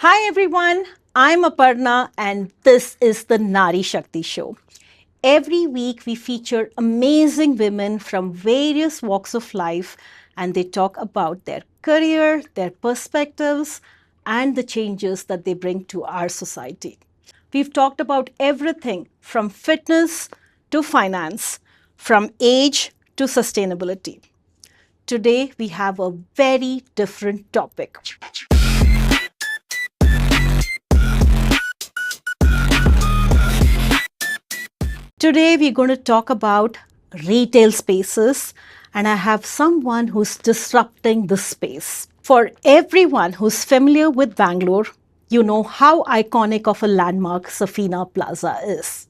Hi everyone, I'm Aparna and this is the Naarishakti show. Every week we feature amazing women from various walks of life and they talk about their career, their perspectives and the changes that they bring to our society. We've talked about everything from fitness to finance, from age to sustainability. Today we have a very different topic. Today, we're going to talk about retail spaces, and I have someone who's disrupting the space. For everyone who's familiar with Bangalore, you know how iconic of a landmark Safina Plaza is.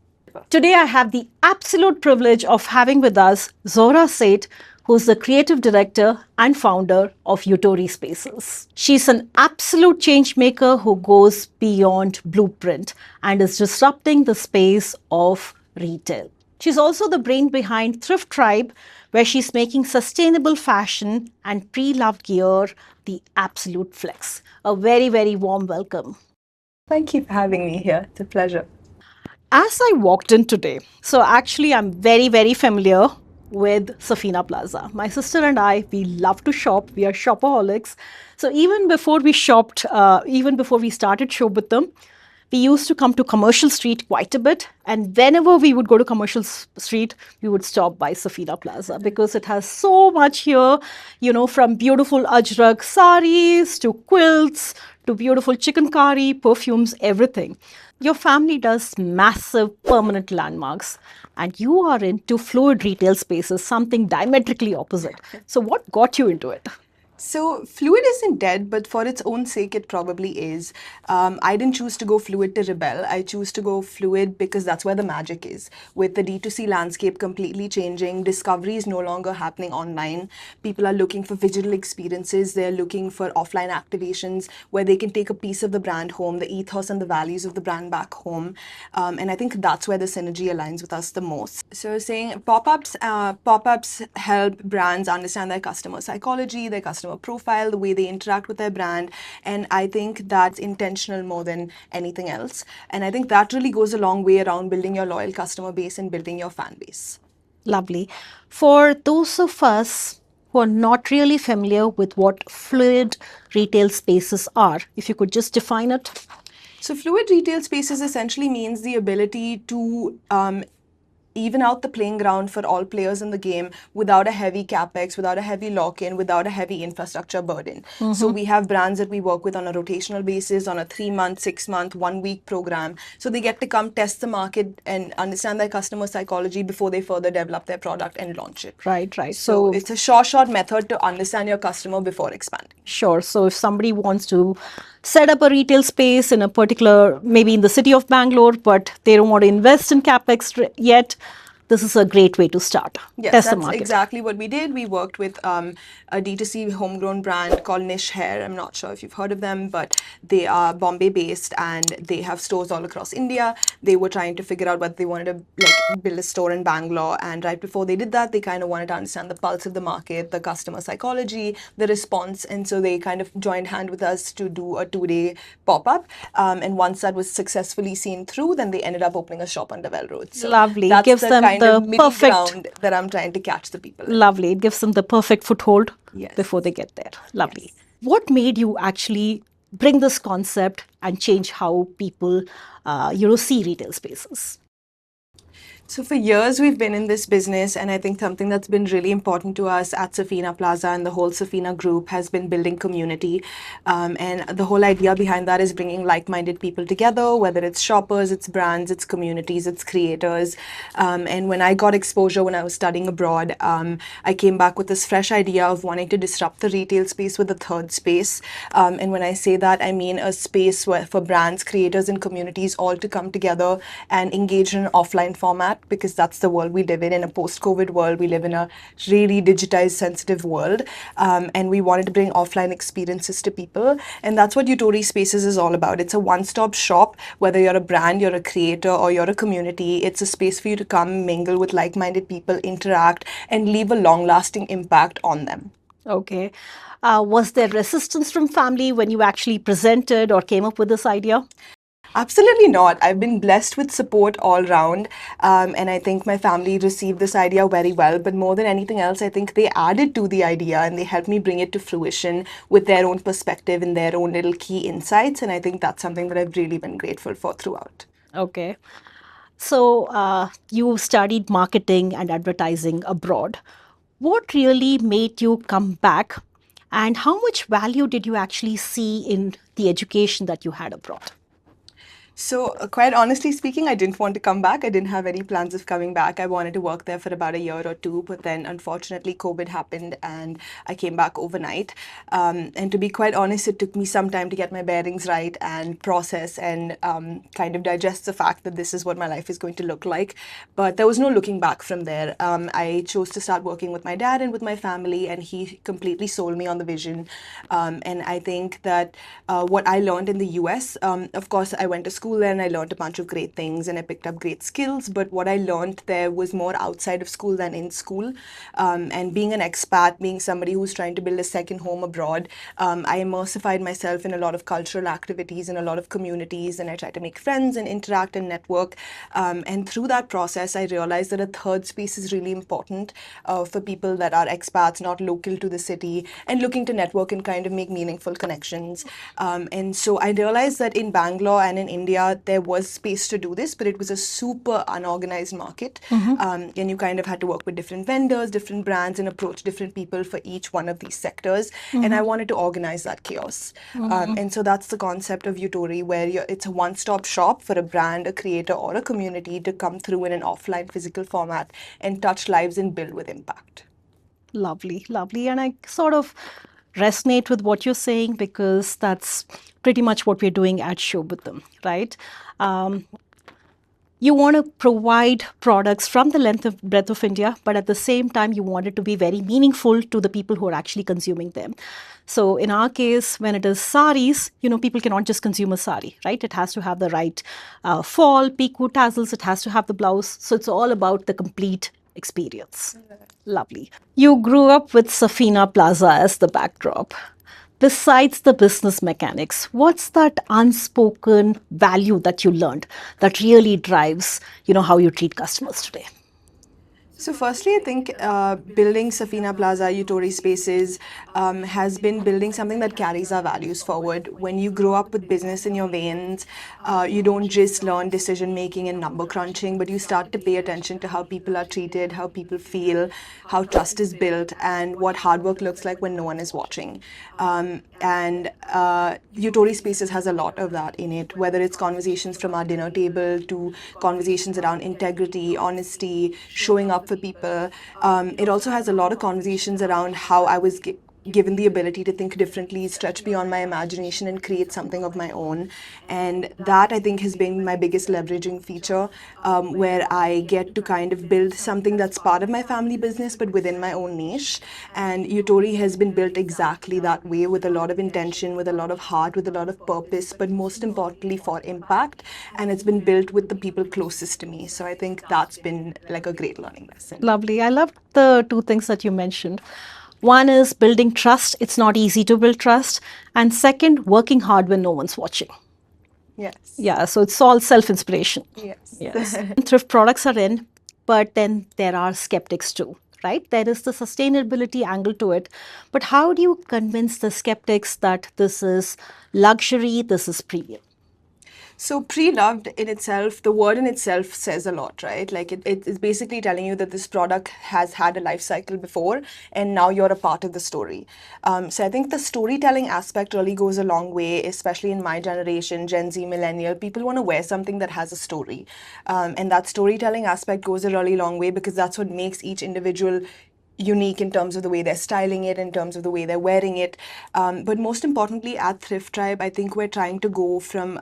Today, I have the absolute privilege of having with us Zohra Sait, who's the creative director and founder of Utori Spaces. She's an absolute change maker who goes beyond blueprint and is disrupting the space of retail. She's also the brain behind Thrift Tribe, where she's making sustainable fashion and pre-loved gear the absolute flex. A very, very warm welcome. Thank you for having me here. It's a pleasure. As I walked in today, so actually I'm very, very familiar with Safina Plaza. My sister and I, we love to shop. We are shopaholics. So even before we shopped, even before we started show with them, we used to come to Commercial Street quite a bit. And whenever we would go to Commercial Street, we would stop by Safina Plaza because it has so much here, from beautiful Ajrak saris to quilts to beautiful chicken curry, perfumes, everything. Your family does massive permanent landmarks and you are into fluid retail spaces, something diametrically opposite. So, what got you into it? So, fluid isn't dead, but for its own sake, it probably is. I didn't choose to go fluid to rebel. I choose to go fluid because that's where the magic is. With the D2C landscape completely changing, discovery is no longer happening online. People are looking for digital experiences. They're looking for offline activations where they can take a piece of the brand home, the ethos and the values of the brand back home. And I think that's where the synergy aligns with us the most. So, saying pop-ups help brands understand their customer psychology, their customer profile, the way they interact with their brand. And I think that's intentional more than anything else. And I think that really goes a long way around building your loyal customer base and building your fan base. Lovely. For those of us who are not really familiar with what fluid retail spaces are, if you could just define it. So, fluid retail spaces essentially means the ability to even out the playing ground for all players in the game without a heavy capex, without a heavy lock-in, without a heavy infrastructure burden. So we have brands that we work with on a rotational basis, on a 3-month, 6-month, 1-week program. So they get to come test the market and understand their customer psychology before they further develop their product and launch it. Right. So it's a short method to understand your customer before expanding. Sure. So if somebody wants to set up a retail space in a particular, maybe in the city of Bangalore, but they don't want to invest in capex yet, this is a great way to start. Yes, Test the that's market. exactly what we did. We worked with a D2C homegrown brand called Niche Hair. I'm not sure if you've heard of them, but they are Bombay based and they have stores all across India. They were trying to figure out whether they wanted to build a store in Bangalore. And right before they did that, they kind of wanted to understand the pulse of the market, the customer psychology, the response. And so they kind of joined hand with us to do a 2-day pop-up. And once that was successfully seen through, then they ended up opening a shop on Devel Road. So Lovely. that's Gives the them kind the of middle perfect ground that I'm trying to catch the people in. Lovely. It gives them the perfect foothold Yes. before they get there. Lovely. Yes. What made you actually bring this concept and change how people, see retail spaces? So for years we've been in this business, and I think something that's been really important to us at Safina Plaza and the whole Safina group has been building community. And the whole idea behind that is bringing like-minded people together, whether it's shoppers, it's brands, it's communities, it's creators. And when I got exposure when I was studying abroad, I came back with this fresh idea of wanting to disrupt the retail space with a third space. And when I say that, I mean a space where for brands, creators, and communities all to come together and engage in an offline format, because that's the world we live in a post-COVID world. We live in a really digitized, sensitive world. And we wanted to bring offline experiences to people. And that's what Utori Spaces is all about. It's a one-stop shop. Whether you're a brand, you're a creator, or you're a community, it's a space for you to come, mingle with like-minded people, interact, and leave a long-lasting impact on them. Okay. Was there resistance from family when you actually presented or came up with this idea? Absolutely not. I've been blessed with support all round. And I think my family received this idea very well. But more than anything else, I think they added to the idea and they helped me bring it to fruition with their own perspective and their own little key insights. And I think that's something that I've really been grateful for throughout. Okay. So you studied marketing and advertising abroad. What really made you come back, and how much value did you actually see in the education that you had abroad? So, quite honestly speaking, I didn't want to come back. I didn't have any plans of coming back. I wanted to work there for about a year or two, but then unfortunately, COVID happened and I came back overnight. And to be quite honest, it took me some time to get my bearings right and process and kind of digest the fact that this is what my life is going to look like. But there was no looking back from there. I chose to start working with my dad and with my family, and he completely sold me on the vision. And I think that what I learned in the US, of course, I went to school there and I learned a bunch of great things and I picked up great skills. But what I learned there was more outside of school than in school. And being an expat, being somebody who's trying to build a second home abroad, I immersified myself in a lot of cultural activities and a lot of communities, and I tried to make friends and interact and network. And through that process, I realized that a third space is really important for people that are expats, not local to the city, and looking to network and kind of make meaningful connections. And so I realized that in Bangalore and in India, there was space to do this, but it was a super unorganized market. And you kind of had to work with different vendors, different brands, and approach different people for each one of these sectors. And I wanted to organize that chaos. And so that's the concept of Utori, where it's a one-stop shop for a brand, a creator, or a community to come through in an offline physical format and touch lives and build with impact. Lovely, lovely. And I sort of resonate with what you're saying because that's pretty much what we're doing at Shobhutam, right? Um, you want to provide products from the length of breadth of India, but at the same time, you want it to be very meaningful to the people who are actually consuming them. So in our case, when it is saris, people cannot just consume a sari, right? It has to have the right fall, piku, tassels. It has to have the blouse. So it's all about the complete experience. Lovely. You grew up with Safina Plaza as the backdrop. Besides the business mechanics, what's that unspoken value that you learned that really drives, how you treat customers today? So firstly, I think building Safina Plaza, Utori Spaces has been building something that carries our values forward. When you grow up with business in your veins, you don't just learn decision making and number crunching, but you start to pay attention to how people are treated, how people feel, how trust is built, and what hard work looks like when no one is watching. And Utori Spaces has a lot of that in it, whether it's conversations from our dinner table to conversations around integrity, honesty, showing up for people. It also has a lot of conversations around how I was given the ability to think differently, stretch beyond my imagination, and create something of my own. And that, I think, has been my biggest leveraging feature, where I get to kind of build something that's part of my family business, but within my own niche. And Utori has been built exactly that way, with a lot of intention, with a lot of heart, with a lot of purpose, but most importantly for impact. And it's been built with the people closest to me. So I think that's been like a great learning lesson. Lovely. I love the two things that you mentioned. One is building trust. It's not easy to build trust. And second, working hard when no one's watching. Yes. Yeah, so it's all self-inspiration. Yes. Yes. Thrift products are in, but then there are skeptics too, right? There is the sustainability angle to it. But how do you convince the skeptics that this is luxury, this is premium? So pre-loved in itself, the word in itself says a lot, right? Like it is basically telling you that this product has had a life cycle before, and now you're a part of the story. So I think the storytelling aspect really goes a long way, especially in my generation, Gen Z, millennial. People want to wear something that has a story. And that storytelling aspect goes a really long way because that's what makes each individual unique in terms of the way they're styling it, in terms of the way they're wearing it. But most importantly, at Thrift Tribe, I think we're trying to go from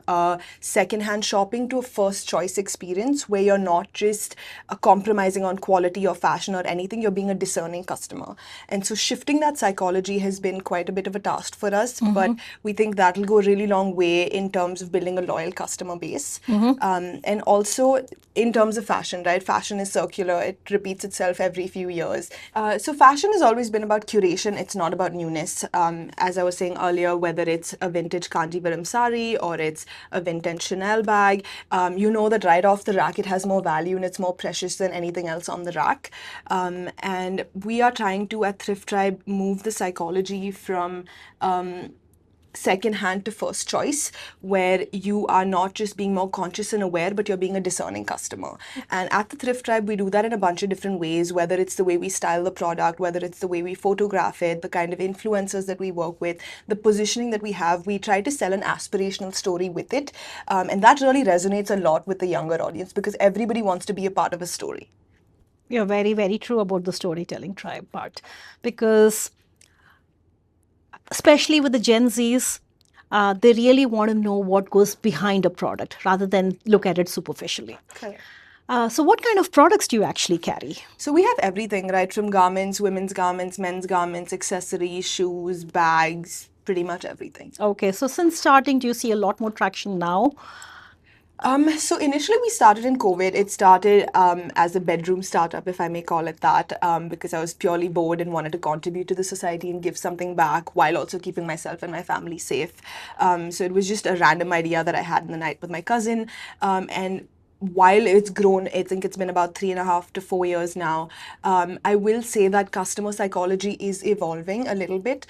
secondhand shopping to a first choice experience where you're not just compromising on quality or fashion or anything, you're being a discerning customer. And so shifting that psychology has been quite a bit of a task for us, but we think that'll go a really long way in terms of building a loyal customer base. And also in terms of fashion, right? Fashion is circular, it repeats itself every few years. So fashion has always been about curation. It's not about newness. As I was saying earlier, whether it's a vintage Kanjivaram sari or it's a vintage Chanel bag, you know that right off the rack it has more value and it's more precious than anything else on the rack. And we are trying to, at Thrift Tribe, move the psychology from second hand to first choice, where you are not just being more conscious and aware, but you're being a discerning customer. And at the Thrift Tribe, we do that in a bunch of different ways, whether it's the way we style the product, whether it's the way we photograph it, the kind of influencers that we work with, the positioning that we have. We try to sell an aspirational story with it. And that really resonates a lot with the younger audience because everybody wants to be a part of a story. You're very, very true about the storytelling tribe part, because especially with the Gen Zs, they really want to know what goes behind a product rather than look at it superficially. Okay. So what kind of products do you actually carry? So we have everything, right? From garments, women's garments, men's garments, accessories, shoes, bags, pretty much everything. Okay, so since starting, do you see a lot more traction now? So initially we started in COVID. It started as a bedroom startup, if I may call it that, because I was purely bored and wanted to contribute to the society and give something back while also keeping myself and my family safe. So it was just a random idea that I had in the night with my cousin. And while it's grown, I think it's been about 3.5 to 4 years now. I will say that customer psychology is evolving a little bit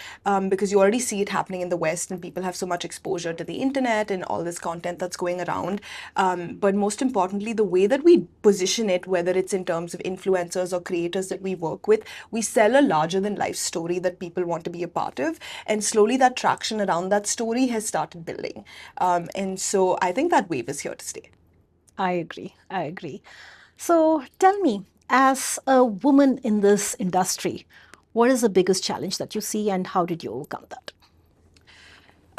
because you already see it happening in the West, and people have so much exposure to the internet and all this content that's going around. But most importantly, the way that we position it, whether it's in terms of influencers or creators that we work with, we sell a larger than life story that people want to be a part of. And slowly that traction around that story has started building. And so I think that wave is here to stay. I agree. I agree. So tell me, as a woman in this industry, what is the biggest challenge that you see and how did you overcome that?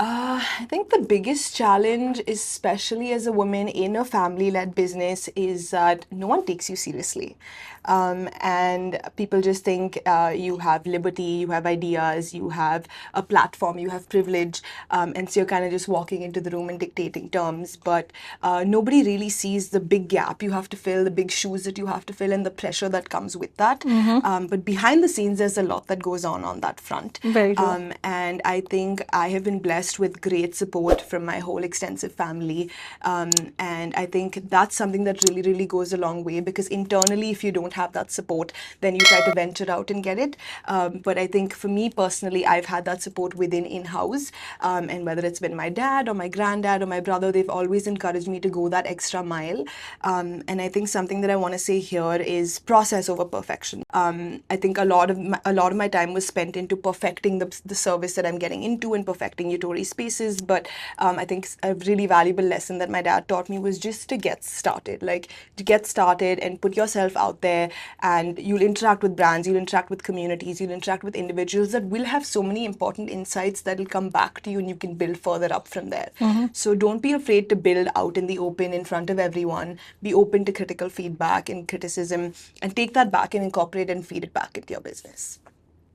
I think the biggest challenge, especially as a woman in a family-led business, is that no one takes you seriously. And people just think you have liberty, you have ideas, you have a platform, you have privilege, and so you're kind of just walking into the room and dictating terms. But nobody really sees the big gap you have to fill, the big shoes that you have to fill, and the pressure that comes with that. But behind the scenes, there's a lot that goes on that front. Very true. And I think I have been blessed with great support from my whole extensive family. And I think that's something that really, really goes a long way, because internally, if you don't have that support, then you try to venture out and get it. But I think for me personally, I've had that support within in-house. And whether it's been my dad or my granddad or my brother, they've always encouraged me to go that extra mile. And I think something that I want to say here is process over perfection. I think a lot of my time was spent into perfecting the service that I'm getting into and perfecting Utori Spaces. But I think a really valuable lesson that my dad taught me was just to get started. Like, to get started and put yourself out there, and you'll interact with brands, you'll interact with communities, you'll interact with individuals that will have so many important insights that will come back to you, and you can build further up from there. So don't be afraid to build out in the open in front of everyone. Be open to critical feedback and criticism, and take that back and incorporate and feed it back into your business.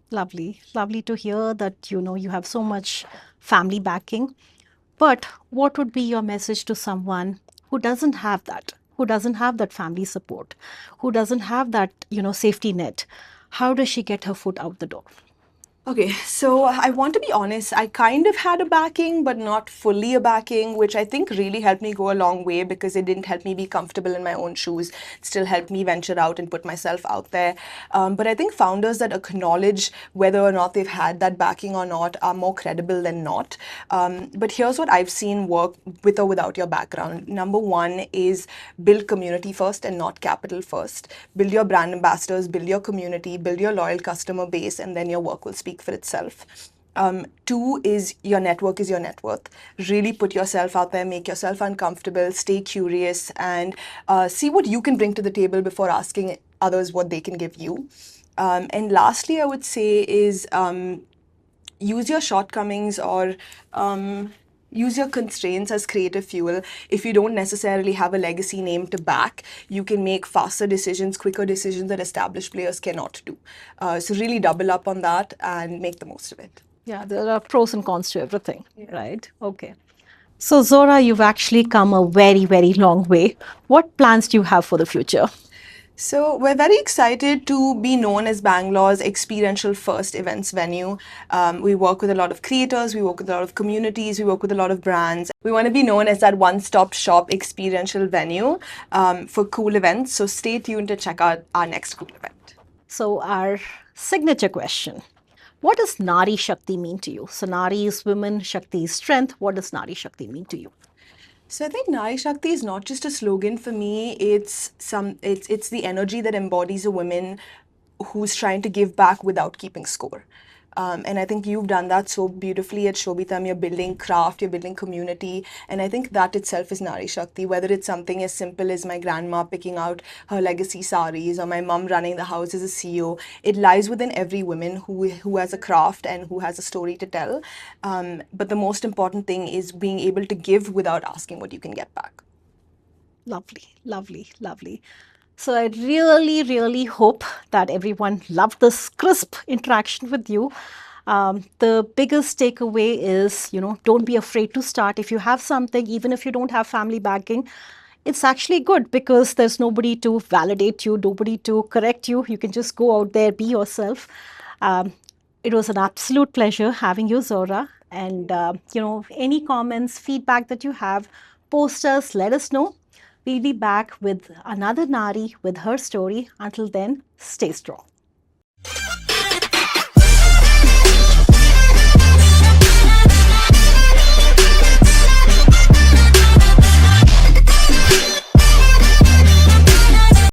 Lovely. Lovely to hear that you have so much family backing. But what would be your message to someone who doesn't have that, who doesn't have that family support, who doesn't have that, safety net? How does she get her foot out the door? Okay, so I want to be honest, I kind of had a backing, but not fully a backing, which I think really helped me go a long way, because it didn't help me be comfortable in my own shoes, still helped me venture out and put myself out there. But I think founders that acknowledge whether or not they've had that backing or not are more credible than not. But here's what I've seen work with or without your background. Number one is build community first and not capital first. Build your brand ambassadors, build your community, build your loyal customer base, and then your work will speak for itself. Two is your network is your net worth. Really put yourself out there, make yourself uncomfortable, stay curious, and see what you can bring to the table before asking others what they can give you. And lastly, I would say is use your shortcomings or use your constraints as creative fuel. If you don't necessarily have a legacy name to back, you can make faster decisions, quicker decisions that established players cannot do. So really double up on that and make the most of it. Yeah, there are pros and cons to everything, right? Okay. So Zohra, you've actually come a very, very long way. What plans do you have for the future? So we're very excited to be known as Bangalore's experiential first events venue. We work with a lot of creators, we work with a lot of communities, we work with a lot of brands. We want to be known as that one-stop shop experiential venue for cool events. So stay tuned to check out our next cool event. So, our signature question: what does Nari Shakti mean to you? So, Nari is women, Shakti is strength. What does Nari Shakti mean to you? So I think Naarishakti is not just a slogan for me. It's the energy that embodies a woman who's trying to give back without keeping score. And I think you've done that so beautifully at Shobitam. You're building craft, you're building community, and I think that itself is Nari Shakti. Whether it's something as simple as my grandma picking out her legacy saris or my mum running the house as a CEO, it lies within every woman who has a craft and who has a story to tell. But the most important thing is being able to give without asking what you can get back. Lovely, lovely, lovely. So I really, really hope that everyone loved this crisp interaction with you. The biggest takeaway is, don't be afraid to start. If you have something, even if you don't have family backing, it's actually good because there's nobody to validate you, nobody to correct you. You can just go out there, be yourself. Um, it was an absolute pleasure having you, Zohra. And, any comments, feedback that you have, post us, let us know. We'll be back with another Nari with her story. Until then, stay strong.